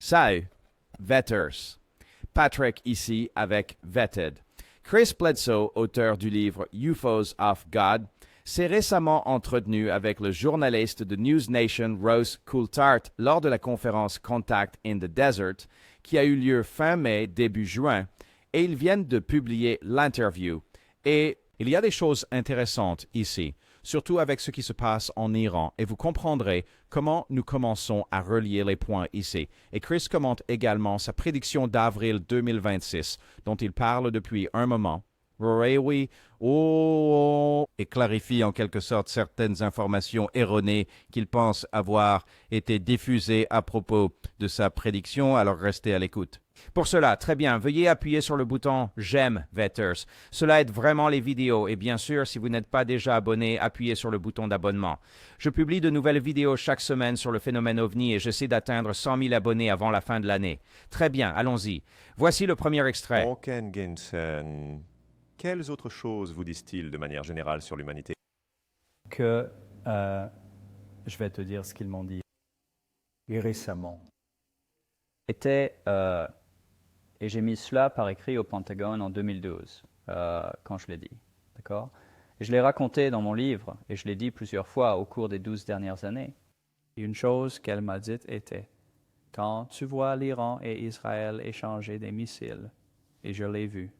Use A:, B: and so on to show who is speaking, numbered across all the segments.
A: Salut, Vetters. Patrick ici avec Vetted. Chris Bledsoe, auteur du livre UFOs of God, s'est récemment entretenu avec le journaliste de News Nation Rose Coulthart lors de la conférence Contact in the Desert qui a eu lieu fin mai, début juin, et ils viennent de publier l'interview. Et il y a des choses intéressantes ici, surtout avec ce qui se passe en Iran, et vous comprendrez comment nous commençons à relier les points ici. Et Chris commente également sa prédiction d'avril 2026, dont il parle depuis un moment. Oui, et clarifie en quelque sorte certaines informations erronées qu'il pense avoir été diffusées à propos de sa prédiction, alors restez à l'écoute. Pour cela, très bien, veuillez appuyer sur le bouton « J'aime Vetters ». Cela aide vraiment les vidéos et bien sûr, si vous n'êtes pas déjà abonné, appuyez sur le bouton d'abonnement. Je publie de nouvelles vidéos chaque semaine sur le phénomène OVNI et j'essaie d'atteindre 100 000 abonnés avant la fin de l'année. Très bien, allons-y. Voici le premier extrait.
B: Morgan Ginson, quelles autres choses vous disent-ils de manière générale sur l'humanité?
C: Que je vais te dire ce qu'ils m'ont dit récemment. Et j'ai mis cela par écrit au Pentagone en 2012, quand je l'ai dit. D'accord? Et je l'ai raconté dans mon livre, et je l'ai dit plusieurs fois au cours des 12 dernières années. Et une chose qu'elle m'a dite était, quand tu vois l'Iran et Israël échanger des missiles, et je l'ai vu,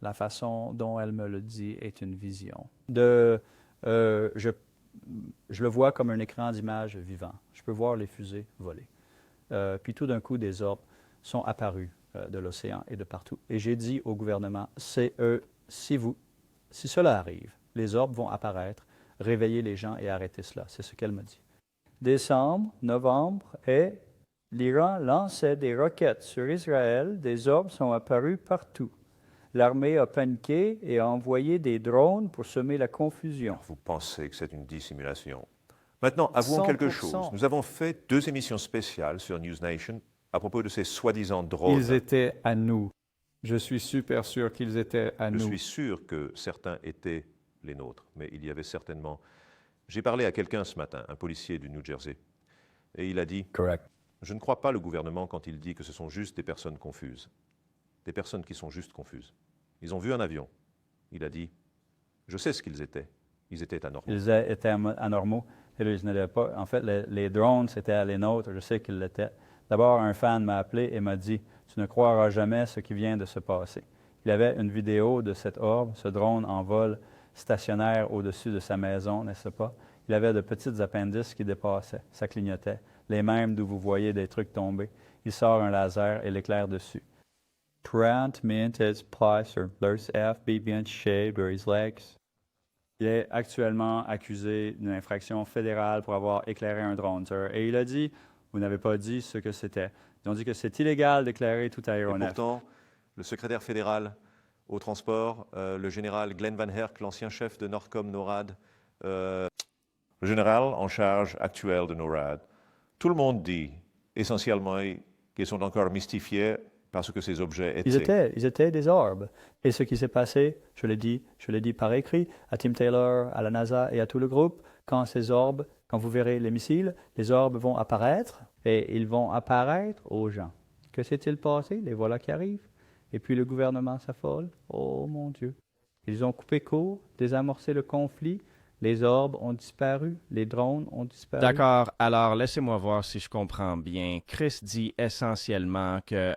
C: la façon dont elle me le dit est une vision. Je le vois comme un écran d'image vivant. Je peux voir les fusées voler. Puis tout d'un coup, des orbes sont apparus de l'océan et de partout. Et j'ai dit au gouvernement, si cela arrive, les orbes vont apparaître, réveiller les gens et arrêter cela. C'est ce qu'elle m'a dit. Décembre, novembre, et l'Iran lançait des roquettes sur Israël. Des orbes sont apparus partout. L'armée a paniqué et a envoyé des drones pour semer la confusion.
B: Vous pensez que c'est une dissimulation? Maintenant, avouons quelque chose. Nous avons fait 2 émissions spéciales sur News Nation à propos de ces soi-disant drones.
C: Ils étaient à nous. Je suis super sûr qu'ils étaient à nous.
B: Je suis sûr que certains étaient les nôtres, mais il y avait certainement... J'ai parlé à quelqu'un ce matin, un policier du New Jersey, et il a dit...
C: Correct.
B: Je ne crois pas le gouvernement quand il dit que ce sont juste des personnes confuses. Des personnes qui sont juste confuses. Ils ont vu un avion. Il a dit, je sais ce qu'ils étaient. Ils étaient anormaux.
C: Ils étaient anormaux. Et là, ils n'étaient pas. En fait, les drones, c'était les nôtres. Je sais qu'ils l'étaient. D'abord, un fan m'a appelé et m'a dit, tu ne croiras jamais ce qui vient de se passer. Il avait une vidéo de cet orbe, ce drone en vol stationnaire au-dessus de sa maison, n'est-ce pas? Il avait de petites appendices qui dépassaient. Ça clignotait. Les mêmes d'où vous voyez des trucs tomber. Il sort un laser et l'éclaire dessus. 30 minutes plus leur FBB shade his legs. Il est actuellement accusé d'une infraction fédérale pour avoir éclairé un drone, sir. Et il a dit, vous n'avez pas dit ce que c'était. Ils ont dit que c'est illégal d'éclairer tout aéronef.
B: Et pourtant, le secrétaire fédéral au transport, le général Glenn Van Herk, l'ancien chef de Norcom NORAD, le général en charge actuel de NORAD, tout le monde dit essentiellement qu'ils sont encore mystifiés parce que ces objets étaient...
C: Ils étaient des orbes. Et ce qui s'est passé, je l'ai dit par écrit à Tim Taylor, à la NASA et à tout le groupe, quand vous verrez les missiles, les orbes vont apparaître et ils vont apparaître aux gens. Que s'est-il passé? Les voilà qui arrivent. Et puis le gouvernement s'affole. Oh mon Dieu. Ils ont coupé court, désamorcé le conflit. Les orbes ont disparu, les drones ont disparu.
A: D'accord, alors laissez-moi voir si je comprends bien. Chris dit essentiellement que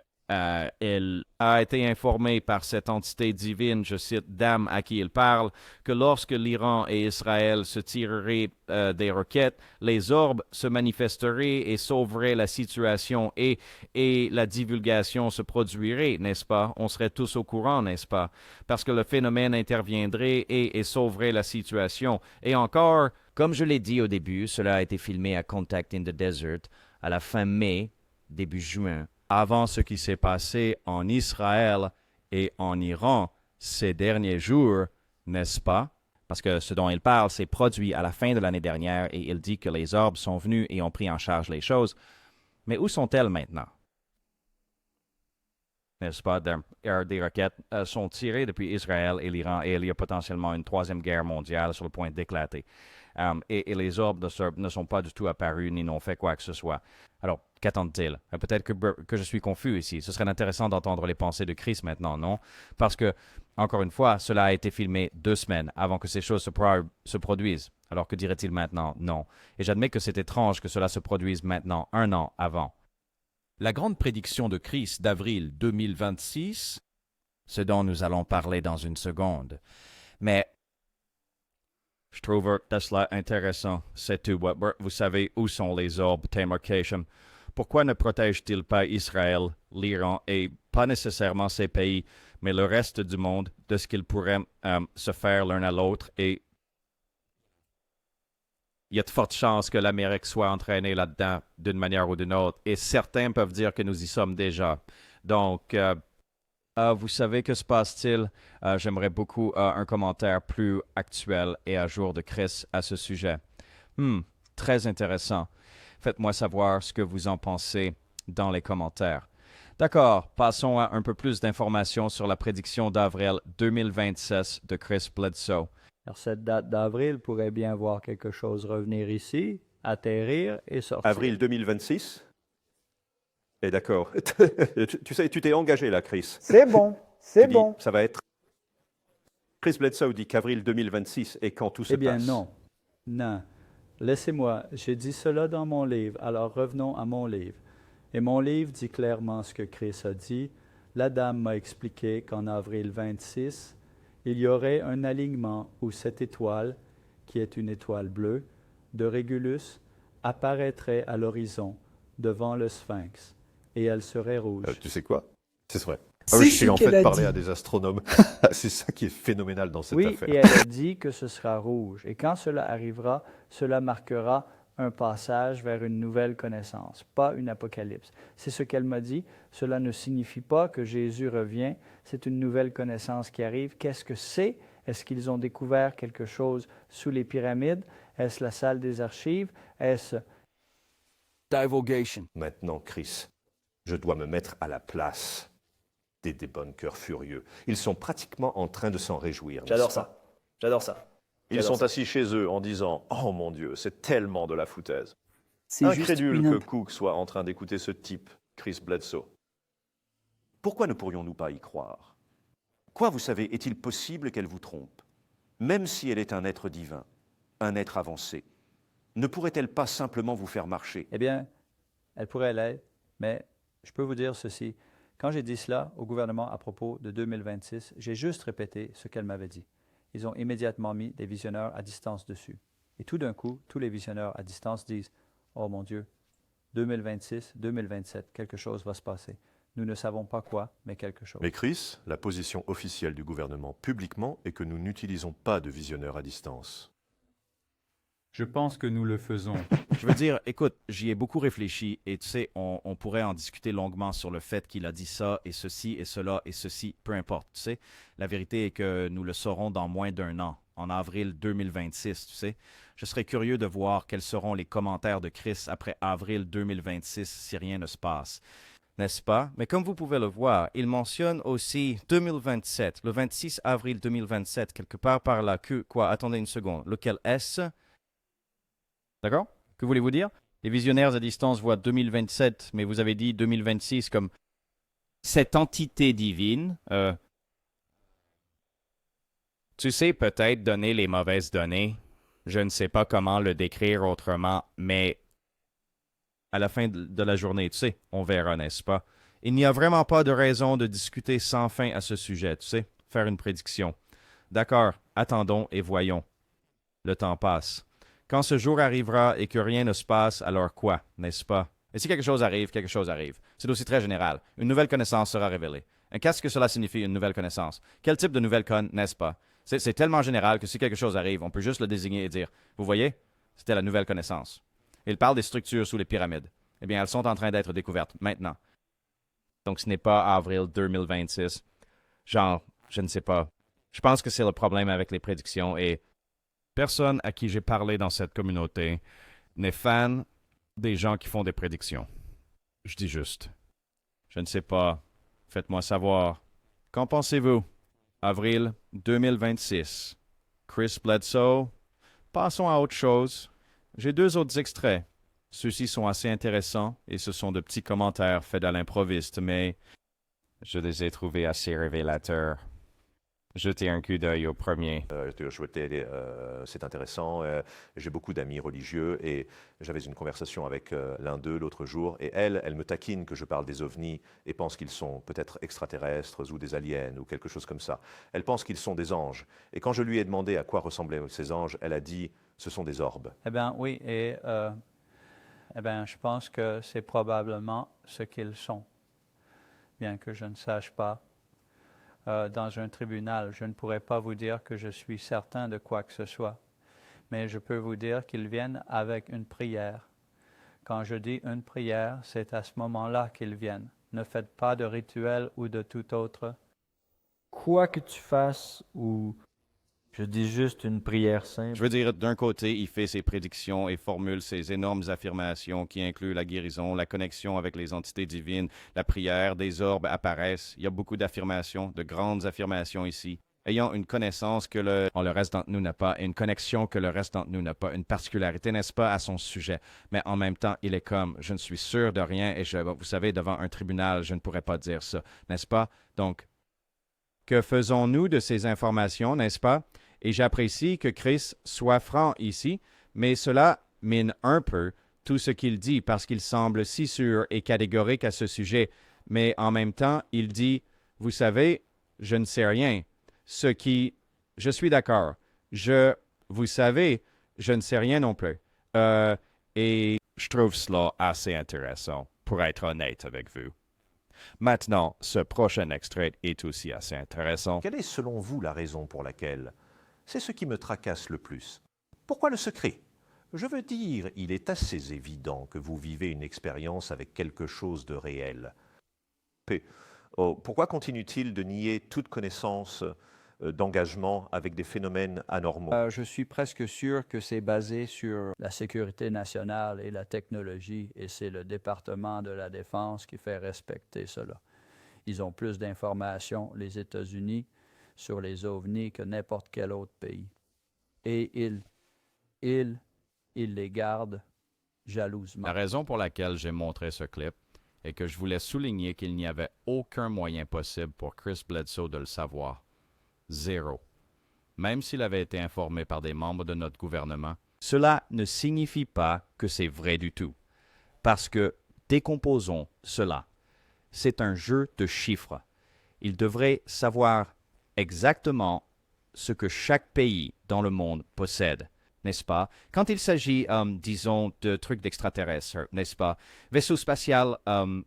A: elle a été informée par cette entité divine, je cite Dame à qui il parle, que lorsque l'Iran et Israël se tireraient des roquettes, les orbes se manifesteraient et sauveraient la situation et la divulgation se produirait, n'est-ce pas? On serait tous au courant, n'est-ce pas? Parce que le phénomène interviendrait et sauverait la situation. Et encore, comme je l'ai dit au début, cela a été filmé à Contact in the Desert à la fin mai, début juin, avant ce qui s'est passé en Israël et en Iran ces derniers jours, n'est-ce pas? Parce que ce dont il parle s'est produit à la fin de l'année dernière et il dit que les orbes sont venus et ont pris en charge les choses. Mais où sont-elles maintenant? N'est-ce pas? Des roquettes sont tirées depuis Israël et l'Iran et il y a potentiellement une troisième guerre mondiale sur le point d'éclater. et les orbes ne sont pas du tout apparus ni n'ont fait quoi que ce soit. Alors, qu'attendent-ils? Peut-être que je suis confus ici. Ce serait intéressant d'entendre les pensées de Christ maintenant, non? Parce que, encore une fois, cela a été filmé 2 semaines avant que ces choses se produisent. Alors que dirait-il maintenant? Non. Et j'admets que c'est étrange que cela se produise maintenant, 1 an avant.
D: La grande prédiction de Christ d'avril 2026,
A: Ce dont nous allons parler dans une seconde. Mais je trouve cela intéressant, c'est tout. Vous savez où sont les orbes, Tamar Keshem. Pourquoi ne protège-t-il pas Israël, l'Iran et pas nécessairement ces pays, mais le reste du monde de ce qu'ils pourraient se faire l'un à l'autre? Et il y a de fortes chances que l'Amérique soit entraînée là-dedans d'une manière ou d'une autre. Et certains peuvent dire que nous y sommes déjà. Donc, vous savez, que se passe-t-il? J'aimerais beaucoup un commentaire plus actuel et à jour de Chris à ce sujet. Très intéressant. Faites-moi savoir ce que vous en pensez dans les commentaires. D'accord, passons à un peu plus d'informations sur la prédiction d'avril 2026 de Chris Bledsoe.
C: Alors, cette date d'avril pourrait bien voir quelque chose revenir ici, atterrir et sortir.
B: Avril 2026. Et d'accord. Tu sais, tu t'es engagé là, Chris.
C: C'est bon, c'est bon.
B: Ça va être. Chris Bledsoe dit qu'avril 2026 est quand tout se passe.
C: Eh bien, non. Non. Laissez-moi, j'ai dit cela dans mon livre, alors revenons à mon livre. Et mon livre dit clairement ce que Chris a dit. La dame m'a expliqué qu'en avril 26, il y aurait un alignement où cette étoile, qui est une étoile bleue, de Régulus, apparaîtrait à l'horizon devant le Sphinx, et elle serait rouge.
B: Tu sais quoi? C'est vrai.
E: C'est
B: je
E: ce
B: sais en
E: qu'elle
B: fait
E: a
B: parler
E: dit.
B: à des astronomes. C'est ça qui est phénoménal dans cette
C: Oui,
B: affaire.
C: et elle a dit que ce sera rouge. Et quand cela arrivera, cela marquera un passage vers une nouvelle connaissance, pas une apocalypse. C'est ce qu'elle m'a dit. Cela ne signifie pas que Jésus revient. C'est une nouvelle connaissance qui arrive. Qu'est-ce que c'est? Est-ce qu'ils ont découvert quelque chose sous les pyramides? Est-ce la salle des archives? Est-ce...
D: divulgation.
B: Maintenant, Chris, je dois me mettre à la place des débunkers furieux. Ils sont pratiquement en train de s'en réjouir.
E: J'adore
B: n'est-ce pas?
E: ça. J'adore ça.
B: Ils
E: J'adore
B: sont
E: ça.
B: assis chez eux en disant « Oh mon Dieu, c'est tellement de la foutaise ».
E: C'est juste
B: Incrédule
E: une
B: que Cook soit en train d'écouter ce type, Chris Bledsoe. Pourquoi ne pourrions-nous pas y croire? Quoi, vous savez, est-il possible qu'elle vous trompe? Même si elle est un être divin, un être avancé, ne pourrait-elle pas simplement vous faire marcher?
C: Eh bien, elle pourrait l'être, mais je peux vous dire ceci. Quand j'ai dit cela au gouvernement à propos de 2026, j'ai juste répété ce qu'elle m'avait dit. Ils ont immédiatement mis des visionneurs à distance dessus. Et tout d'un coup, tous les visionneurs à distance disent « Oh mon Dieu, 2026, 2027, quelque chose va se passer. Nous ne savons pas quoi, mais quelque chose. »
B: Mais Chris, la position officielle du gouvernement publiquement est que nous n'utilisons pas de visionneurs à distance.
F: Je pense que nous le faisons.
A: Je veux dire, écoute, j'y ai beaucoup réfléchi et tu sais, on pourrait en discuter longuement sur le fait qu'il a dit ça et ceci et cela et ceci, peu importe, tu sais. La vérité est que nous le saurons dans moins d'1 an, en avril 2026, tu sais. Je serais curieux de voir quels seront les commentaires de Chris après avril 2026 si rien ne se passe. N'est-ce pas? Mais comme vous pouvez le voir, il mentionne aussi 2027, le 26 avril 2027, quelque part par là. Quoi? Attendez une seconde. Lequel est-ce? D'accord? Que voulez-vous dire? Les visionnaires à distance voient 2027, mais vous avez dit 2026 comme cette entité divine. Tu sais peut-être donner les mauvaises données. Je ne sais pas comment le décrire autrement, mais à la fin de la journée, tu sais, on verra, n'est-ce pas? Il n'y a vraiment pas de raison de discuter sans fin à ce sujet, tu sais, faire une prédiction. D'accord, attendons et voyons. Le temps passe. Quand ce jour arrivera et que rien ne se passe, alors quoi, n'est-ce pas? Et si quelque chose arrive, quelque chose arrive. C'est aussi très général. Une nouvelle connaissance sera révélée. Et qu'est-ce que cela signifie, une nouvelle connaissance? Quel type de nouvelle conne, n'est-ce pas? C'est tellement général que si quelque chose arrive, on peut juste le désigner et dire, vous voyez, c'était la nouvelle connaissance. Il parle des structures sous les pyramides. Eh bien, elles sont en train d'être découvertes maintenant. Donc, ce n'est pas avril 2026. Genre, je ne sais pas. Je pense que c'est le problème avec les prédictions et personne à qui j'ai parlé dans cette communauté n'est fan des gens qui font des prédictions. Je dis juste. Je ne sais pas. Faites-moi savoir. Qu'en pensez-vous? Avril 2026. Chris Bledsoe,
D: Passons à autre chose. J'ai 2 autres extraits. Ceux-ci sont assez intéressants et ce sont de petits commentaires faits à l'improviste, mais je les ai trouvés assez révélateurs. Jetez un coup d'œil au premier.
B: C'est intéressant. J'ai beaucoup d'amis religieux et j'avais une conversation avec l'un d'eux l'autre jour et elle me taquine que je parle des ovnis et pense qu'ils sont peut-être extraterrestres ou des aliens ou quelque chose comme ça. Elle pense qu'ils sont des anges. Et quand je lui ai demandé à quoi ressemblaient ces anges, elle a dit « ce sont des orbes ».
C: Eh bien, oui, et je pense que c'est probablement ce qu'ils sont, bien que je ne sache pas. Dans un tribunal, je ne pourrais pas vous dire que je suis certain de quoi que ce soit, mais je peux vous dire qu'ils viennent avec une prière. Quand je dis une prière, c'est à ce moment-là qu'ils viennent. Ne faites pas de rituel ou de tout autre.
E: Quoi que tu fasses ou je dis juste une prière simple.
D: Je veux dire, d'un côté, il fait ses prédictions et formule ses énormes affirmations qui incluent la guérison, la connexion avec les entités divines, la prière, des orbes apparaissent. Il y a beaucoup d'affirmations, de grandes affirmations ici. Ayant une connaissance que le reste d'entre nous n'a pas, et une connexion que le reste d'entre nous n'a pas, une particularité, n'est-ce pas, à son sujet. Mais en même temps, il est comme, je ne suis sûr de rien, et vous savez, devant un tribunal, je ne pourrais pas dire ça, n'est-ce pas? Donc, que faisons-nous de ces informations, n'est-ce pas? Et j'apprécie que Chris soit franc ici, mais cela mine un peu tout ce qu'il dit parce qu'il semble si sûr et catégorique à ce sujet. Mais en même temps, il dit, vous savez, je ne sais rien. Je suis d'accord. Vous savez, je ne sais rien non plus. Et je trouve cela assez intéressant, pour être honnête avec vous. Maintenant, ce prochain extrait est aussi assez intéressant.
B: Quelle est selon vous la raison pour laquelle? C'est ce qui me tracasse le plus. Pourquoi le secret? Je veux dire, il est assez évident que vous vivez une expérience avec quelque chose de réel. Pourquoi continue-t-il de nier toute connaissance d'engagement avec des phénomènes anormaux?
C: Je suis presque sûr que c'est basé sur la sécurité nationale et la technologie, et c'est le département de la Défense qui fait respecter cela. Ils ont plus d'informations, les États-Unis, sur les ovnis que n'importe quel autre pays. Et ils les gardent jalousement.
D: La raison pour laquelle j'ai montré ce clip est que je voulais souligner qu'il n'y avait aucun moyen possible pour Chris Bledsoe de le savoir. Zéro. Même s'il avait été informé par des membres de notre gouvernement, cela ne signifie pas que c'est vrai du tout. Parce que, décomposons cela. C'est un jeu de chiffres. Il devrait savoir exactement ce que chaque pays dans le monde possède, n'est-ce pas? Quand il s'agit, disons, de trucs d'extraterrestres, n'est-ce pas? Vaisseau spatial,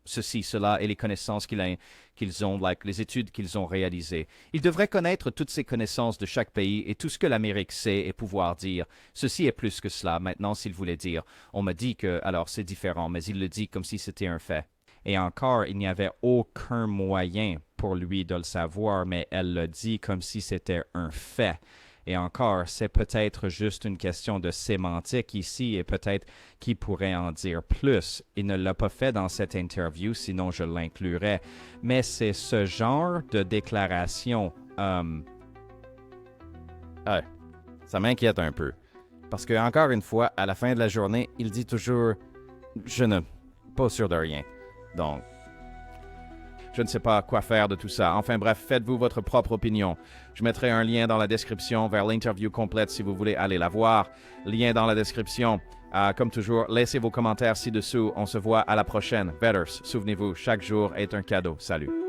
D: ceci, cela, et les connaissances qu'ils ont, les études qu'ils ont réalisées. Ils devraient connaître toutes ces connaissances de chaque pays et tout ce que l'Amérique sait et pouvoir dire. Ceci est plus que cela. Maintenant, s'il voulait dire, on m'a dit que, alors c'est différent, mais il le dit comme si c'était un fait. Et encore, il n'y avait aucun moyen pour lui de le savoir, mais elle le dit comme si c'était un fait. Et encore, c'est peut-être juste une question de sémantique ici, et peut-être qu'il pourrait en dire plus. Il ne l'a pas fait dans cette interview, sinon je l'inclurais. Mais c'est ce genre de déclaration... ça m'inquiète un peu. Parce que, encore une fois, à la fin de la journée, il dit toujours « Je ne... pas sûr de rien ». Donc, je ne sais pas quoi faire de tout ça. Enfin bref, faites-vous votre propre opinion. Je mettrai un lien dans la description vers l'interview complète si vous voulez aller la voir. Lien dans la description. Comme toujours, laissez vos commentaires ci-dessous. On se voit à la prochaine. Vetters, souvenez-vous, chaque jour est un cadeau. Salut.